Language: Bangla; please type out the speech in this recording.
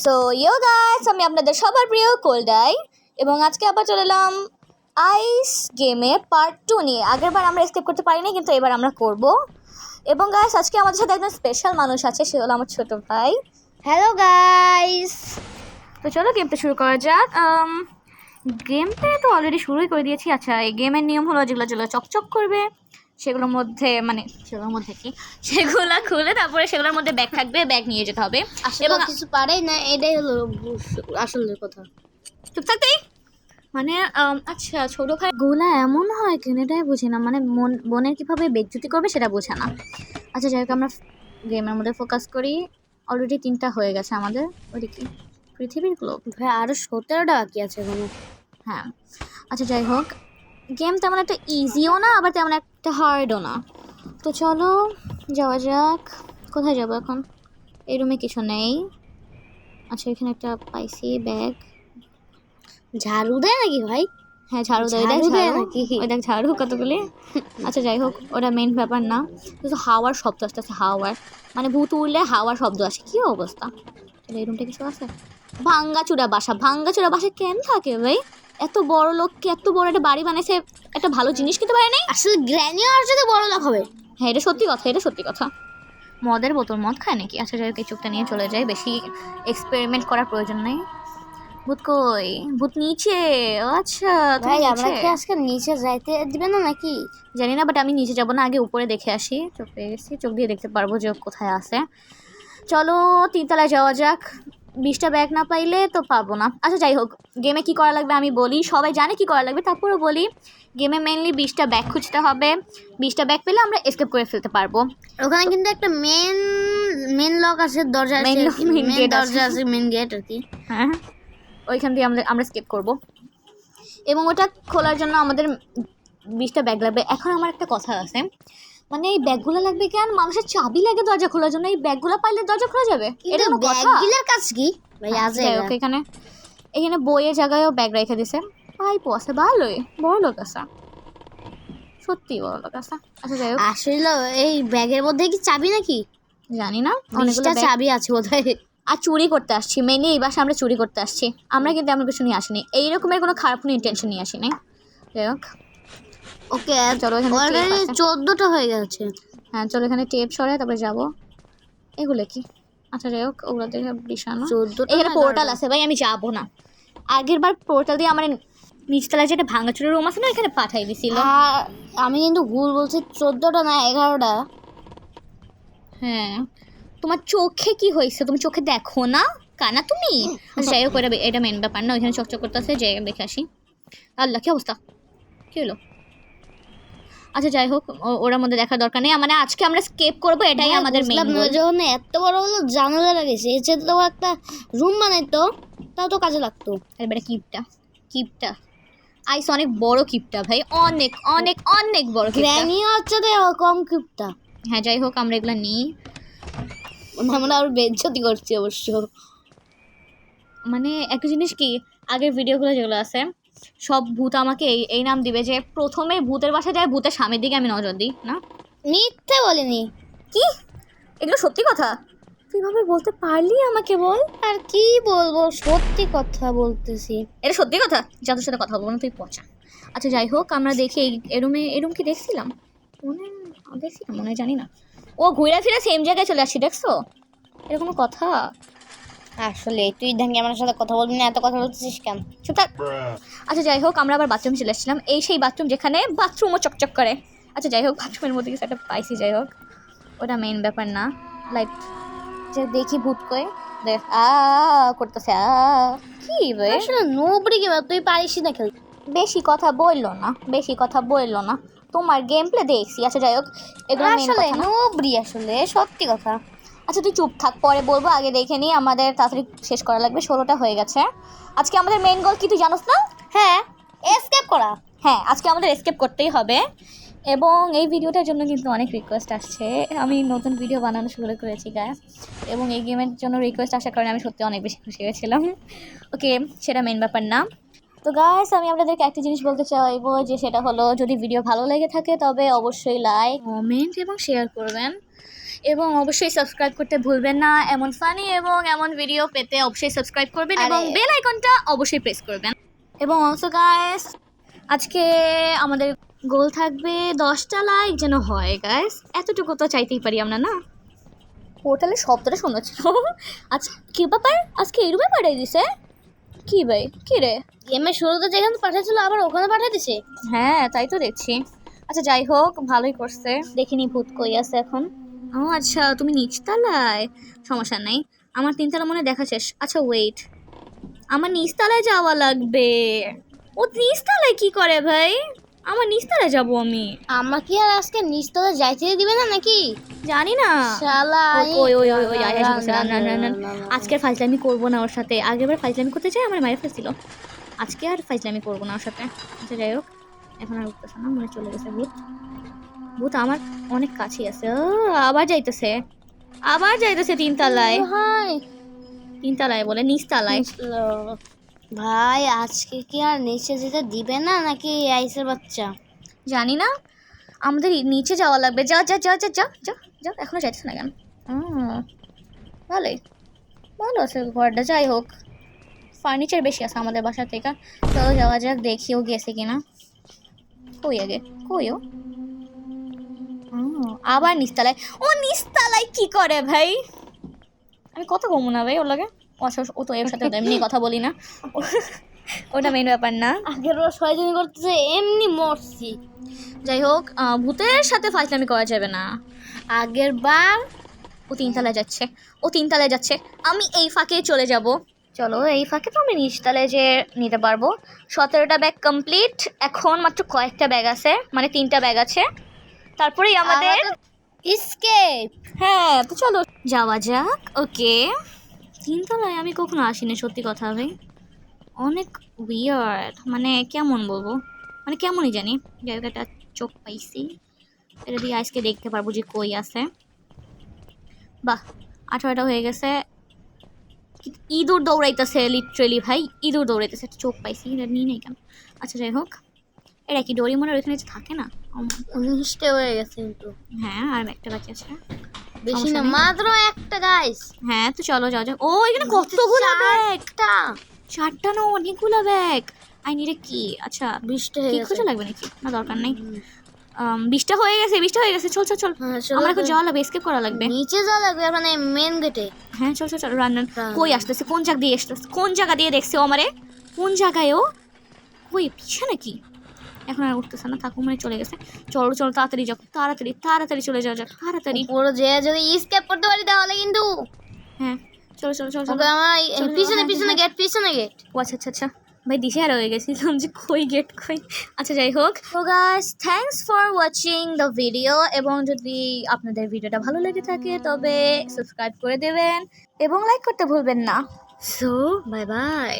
সো ইয়ো গাইস, আমি আপনাদের সবার প্রিয় কোল্ডাই এবং আজকে আবার চলে এলাম আইস গেমে পার্ট 2 নিয়ে। আগেরবার আমরা এসকেপ করতে পারিনি, কিন্তু এবার আমরা করব। এবং গাইস, আজকে আমাদের সাথে একজন স্পেশাল মানুষ আছে, সে হলো আমার ছোট ভাই। হ্যালো গাইস, তো চলো গেমটা শুরু করা যাক। গেমটা তো অলরেডি শুরুই করে দিয়েছি। আচ্ছা, এই গেমের নিয়ম হলো যেগুলো যেগুলো চকচক করবে সেগুলোর মধ্যে সেগুলো খুলে তারপরে সেগুলোর মধ্যে ব্যাগ থাকবে, ব্যাগ নিয়ে যেতে হবে। এবং কিছু পারেই না, এটাই হলো আসলে কথা। চুপ থাকতেই মানে আচ্ছা, ছোটো ভাই গোলা এমন হয় কেন এটাই বুঝি না, মানে বোনের কীভাবে বেজ্জতি করবে সেটা বোঝে না। আচ্ছা যাই হোক, আমরা গেমের মধ্যে ফোকাস করি। অলরেডি 3টা হয়ে গেছে আমাদের। ওইদিকে পৃথিবীর গ্লোব ভাই আরো 17টা বাকি আছে এখনো। হ্যাঁ, আচ্ছা যাই হোক, গেম তেমন একটা ইজিও না, আবার তেমন একটা হার্ডও না। তো চলো যাওয়া যাক। কোথায় যাবো এখন? এই রুমে কিছু নেই। আচ্ছা, এখানে একটা পাইছি ব্যাগ। ঝাড়ু দেয় নাকি ভাই? হ্যাঁ, ঝাড়ু দেয় নাকি? ওই দেখ ঝাড়ু কতগুলি। আচ্ছা যাই হোক, ওটা মেইন ব্যাপার না। কিন্তু হাওয়ার শব্দ আসতেছে, হাওয়ার মানে ভূত উড়লে হাওয়ার শব্দ আসে। কী অবস্থা? এই রুমটা কিছু আছে? ভাঙ্গাচুরা বাসা কেন থাকে ভাই? এত বড় লোককে এত বড় একটা বাড়ি বানাইছে, একটা ভালো জিনিস কিনতে পারে নাই? আসলে গ্র্যানি আর যদি বড় লোক হবে। হ্যাঁ, এটা সত্যি কথা। মদের বোতল মদ খায় নাকি? আচ্ছা যাই হোক, এই চোখটা নিয়ে চলে যায়, বেশি এক্সপেরিমেন্ট করার প্রয়োজন নেই। ভূত কই? ভূত নিচে। আচ্ছা ভাই আমরা কি আজকে নিচে যাইতে দিবে না নাকি? জানি না, বাট আমি নিচে যাবো না, আগে উপরে দেখে আসি। চোখ পেয়ে গেছি, চোখ দিয়ে দেখতে পারবো যে কোথায় আছে। চলো 3তলায় যাওয়া যাক। 20টা ব্যাগ না পাইলে তো পাবো না। আচ্ছা যাই হোক, গেমে কি করা লাগবে আমি বলি, সবাই জানে কি করা লাগবে, তারপরেও বলি। গেমে মেইনলি 20টা ব্যাগ খুঁজতে হবে। 20টা ব্যাগ পেলে আমরা এসকেপ করে ফেলতে পারবো। ওখানে কিন্তু একটা মেন লক আছে, দরজা আছে, দরজা আছে, মেন গেট আর কি। হ্যাঁ, ওইখান দিয়ে আমরা স্কেপ করবো এবং ওটা খোলার জন্য আমাদের 20টা ব্যাগ লাগবে। এখন আমার একটা কথা আছে, মানে এই ব্যাগগুলো লাগবে কেন? মানুষের চাবি লাগে দরজা খোলার জন্য, এই ব্যাগগুলো পাইলে দরজা খোলা যাবে? এটা কোনো কথা? ব্যাগগুলোর কাজ কি ভাই? আছে ওকে, এখানে বইয়ের জায়গায়ও ব্যাগ রেখে দিছে। পাইপও আছে, ভালোই বড় লোক আছে, সত্যি বড় লোক আছে। আচ্ছা যাই হোক, আসলে এই ব্যাগের মধ্যে কি চাবি নাকি? জানি না, অনেকটা চাবি আছে বোধহয়। আর চুরি করতে আসছি মেনলি, এই বাসা আমরা চুরি করতে আসছি। আমরা কিন্তু এমন কিছু নিয়ে আসিনি, এই রকমের কোনো খারাপ কোনো ইন্টেনশন নিয়ে আসিনি। যাই হোক, ওকে চলো, এখানে 14টা হয়ে গেছে। হ্যাঁ চলো, এখানে টেপ সরে তারপরে যাবো। এগুলো কি? আচ্ছা যাই হোক, ওগুলো দেখে বিশানো। এখানে পোর্টাল আছে ভাই, আমি যাবো না। আগের বার পোর্টাল দিয়ে আমার নিচতলায় যেটা ভাঙাচুরের রুম আছে না, এখানে পাঠাই দিছিল। আমি কিন্তু ভুল বলছি, 14টা না 11টা। হ্যাঁ, তোমার চোখে কি হয়েছে? তুমি চোখে দেখো না, কানা তুমি? যাই হোক, এটা মেন ব্যাপার না। ওইখানে চকচক করতে আছে, যাই দেখে আসি। আল্লাহ, কি অবস্থা? কি হলো? আচ্ছা যাই হোক, ওরার মধ্যে দেখার দরকার নেই। মানে আজকে আমরা স্কেপ করবো, এটাই আমাদের মেইন গোল। যখন এত বড় হলো জানালা লাগিয়েছে, এর চেয়ে তো একটা রুম বানাইতো, তাও তো কাজে লাগতো। আরে বেটা, কিপটা আইস, অনেক বড় কিপটা ভাই, অনেক অনেক অনেক বড় কিপটা। গ্র্যানি হচ্ছে তো কম কিপটা। হ্যাঁ যাই হোক, আমরা এগুলো নিই। আমরা আর বেজ্জতি করছি অবশ্য। মানে একটা জিনিস কি, আগের ভিডিওগুলো যেগুলো আছে সব ভূত আমাকে এই নাম দিবে যে প্রথমে ভূতের বাসা যায়, ভূতের স্বামীর দিকে আমি নজর দিই না। মিথ্যে বলিনি। কি? এগুলো সত্যি কথা? তুই ভাবে বলতে পারলি আমাকে? বল। আর কি বলবো, সত্যি কথা বলতেছি। এটা সত্যি কথা, যাদের সাথে কথা বলবো না তুই পচা। আচ্ছা যাই হোক, আমরা দেখি এই রুম কি দেখছিলাম? মনে জানি না। ও ঘুরে ফিরে সেম জায়গায় চলে আসছি, দেখছো? এটা কোনো কথা? আসলে তুই ধাঙ্গি আমার সাথে কথা বলবি না, এত কথা বলতেছিস কেন? চুপ থাক। আচ্ছা যাই হোক, আমরা আবার বাথরুমে চলে এসেছিলাম। এই সেই বাথরুম যেখানে বাথরুমও চকচক করে। আচ্ছা যাই হোক, বাথরুমের মধ্যে কিছু একটা পাইছি। যাই হোক, ওটা মেইন ব্যাপার না। লাইট যে দেখি ভূত কয়ে দেখ করতেছে। কি ভাই, আসলে নোবড়ি কি, তুই পারিস না খেলতে। বেশি কথা বললো না। তোমার গেম প্লে দেখছি। আচ্ছা যাই হোক, এগুলো আসলে নোবড়ি, আসলে সত্যি কথা। আচ্ছা তুই চুপ থাক, পরে বলবো, আগে দেখে নিই। আমাদের তাড়াতাড়ি শেষ করা লাগবে, 16টা হয়ে গেছে। আজকে আমাদের মেইন গোল কি তুই জানোস না? হ্যাঁ, এসকেপ করা। হ্যাঁ, আজকে আমাদের এসকেপ করতেই হবে। এবং এই ভিডিওটার জন্য কিন্তু অনেক রিকোয়েস্ট আসছে। আমি নতুন ভিডিও বানানো শুরু করেছি গাইস, এবং এই গেমের জন্য রিকোয়েস্ট আসার কারণে আমি সত্যি অনেক বেশি খুশি হয়েছিলাম। ওকে, সেটা মেইন ব্যাপার না। তো গাইস, আমি আপনাদেরকে একটা জিনিস বলতে চাইবো, যে সেটা হলো, যদি ভিডিও ভালো লেগে থাকে তবে অবশ্যই লাইক, কমেন্ট এবং শেয়ার করবেন। এবং অবশ্যই সাবস্ক্রাইব করতে ভুলবেন না। এমন ফানি এবং এমন ভিডিও পেতে অবশ্যই সাবস্ক্রাইব করবেন এবং বেল আইকনটা অবশ্যই প্রেস করবেন। এবং অলসো গাইস, আজকে আমাদের গোল থাকবে 10টা লাইক যেন হয় গাইস। এতটুকু তো চাইতেই পারি আমরা, না? পোর্টালে শব্দটা শোনাচ্ছিল। আচ্ছা, কি ব্যাপার, আজকে এই রুমে পাঠিয়ে দিছে? কি ভাই, কি রে? গেমের শুরুতে যেখানে পাঠিয়েছিল আবার ওখানে পাঠিয়ে দিছে। হ্যাঁ, তাই তো দেখছি। আচ্ছা যাই হোক, ভালোই করছে। দেখিনি ভূত কই আছে এখন। ও আচ্ছা, তুমি নিচতলায়। সমস্যা নাই, আমার 3তলা মনে দেখা শেষ। আচ্ছা ওয়েট, আমার নিচতলায় যাওয়া লাগবে। ও নিচতলায় কি করে ভাই? আমার নিচতলায় যাবো আমি। আমার কি আর আজকে নিচতলা যাইতে দিবে না নাকি? জানি না। শালা ওই ওই ওই ওই আয় বসে। না না না, আজকের ফাইজলামি করবো না ওর সাথে। আগেরবার ফাইজলামি করতে চাই, আমার মায়ের ফেলছিল। আজকে আর ফাইজলামি করবো না ওর সাথে। আচ্ছা যাই হোক, এখন আর উঠতেছে না, মনে চলে গেছে ভূত। ভূত আমার অনেক কাছেই আছে। আবার যাইতেছে, আবার যাইতেছে 3তলায়। ভাই 3তলায় বলে নিচতলায়। ভাই আজকে কি আর নিচে যেতে দিবে না নাকি আইসের বাচ্চা? জানি না, আমাদের নিচে যাওয়া লাগবে। যা যা যা যা যা যা যা, এখনো যাইতেছে না কেন? ভালোই, ভালো আছে ঘরটা। যাই হোক, ফার্নিচার বেশি আছে আমাদের বাসা থেকে। চলো যাওয়া যাক, দেখিও গেছে কিনা। কই আগে, কইও আবার নিচতলায়। ও নিচতলায় কি করে ভাই? আমি কথা কমু না ভাই ওর লাগে। ও আচ্ছা, ও তো এর সাথে এমনি কথা বলি না। ওটা মেন ব্যাপার না। আগের বার শয়তানি করতেছে এমনি মরছি। যাই হোক, ভূতের সাথে ফাইজলামি করা যাবে না। আগের বার ও 3তলায় যাচ্ছে, ও 3তলায় যাচ্ছে। আমি এই ফাঁকে চলে যাব। চলো, এই ফাঁকে তো আমি নিচতলায় যে নিতে পারবো। 17টা ব্যাগ কমপ্লিট। এখন মাত্র কয়েকটা ব্যাগ আছে, মানে 3টা ব্যাগ আছে, তারপরেই আমাদের এসকেপ। হ্যাঁ, তো চলো যাওয়া যাক। ওকে, 3তলায় আমি কখনো আসিনি, সত্যি কথা ভাই। অনেক উইয়ার্ড, মানে কেমন বলবো, মানে কেমনই জানি। জায়গাটা চোখ পাইছি, এটা দিয়ে আজকে দেখতে পারবো যে কই আছে। বাহ, 18টা হয়ে গেছে। ইঁদুর দৌড়াইতেছে লিটারেলি ভাই, ইঁদুর দৌড়াইতেছে। চোখ পাইছি, এটা নিয়ে নেই কেন? আচ্ছা যাই হোক, এটা কি ডোরিমনের ওইখানে যে থাকে না? 19টা হয়ে গেছে কিন্তু। হ্যাঁ, আর একটা বাকি আছে। বেশি সমস্যা না, নেই। মাত্র একটা গাইস। হ্যাঁ, তো চলো যাও যাও। ও এখানে কতগুলো ব্যাগ! 4টা না, অনেকগুলো ব্যাগ। আই নিড কি? আচ্ছা 20টা কি হয়ে গেছে। খোঁজা লাগবে নাকি? না, দরকার নেই। 20টা হয়ে গেছে, 20টা হয়ে গেছে। চল চল চল, হ্যাঁ, চলো আমার এখন তো। যাওয়া লাগবে, এসকেপ করা লাগবে। নিচে যাওয়া লাগবে মানে মেন গেটে। হ্যাঁ চল চল চল, রান রান। রান। কই আসতেছে? কোন জায়গা দিয়ে আসতেছে? কোন জায়গা দিয়ে দেখছে ও আমারে? কোন জায়গায় ও? কই পিছে নাকি? এখন আর উঠতেছে না, থাকুক, মানে চলে গেছে। চলো চলো, তাড়াতাড়ি যাও, তাড়াতাড়ি তাড়াতাড়ি চলে যাওয়া যাক, তাড়াতাড়ি। পুরো যে যদি এসকেপ করতে পারি তাহলে কিন্তু। হ্যাঁ চলো চলো চলো চলো। ওকে আমার চলো, পিছনে হ্যাঁ, পিছনে হ্যাঁ। গেট, পিছনে গেট। ও আচ্ছা আচ্ছা আচ্ছা, ভাই দিশে আর হয়ে গেছিলাম যে কই গেট কই। আচ্ছা যাই হোক, তো guys thanks for watching the video. এবং যদি আপনাদের ভিডিওটা ভালো লেগে থাকে তবে সাবস্ক্রাইব করে দেবেন এবং লাইক করতে ভুলবেন না। So bye bye.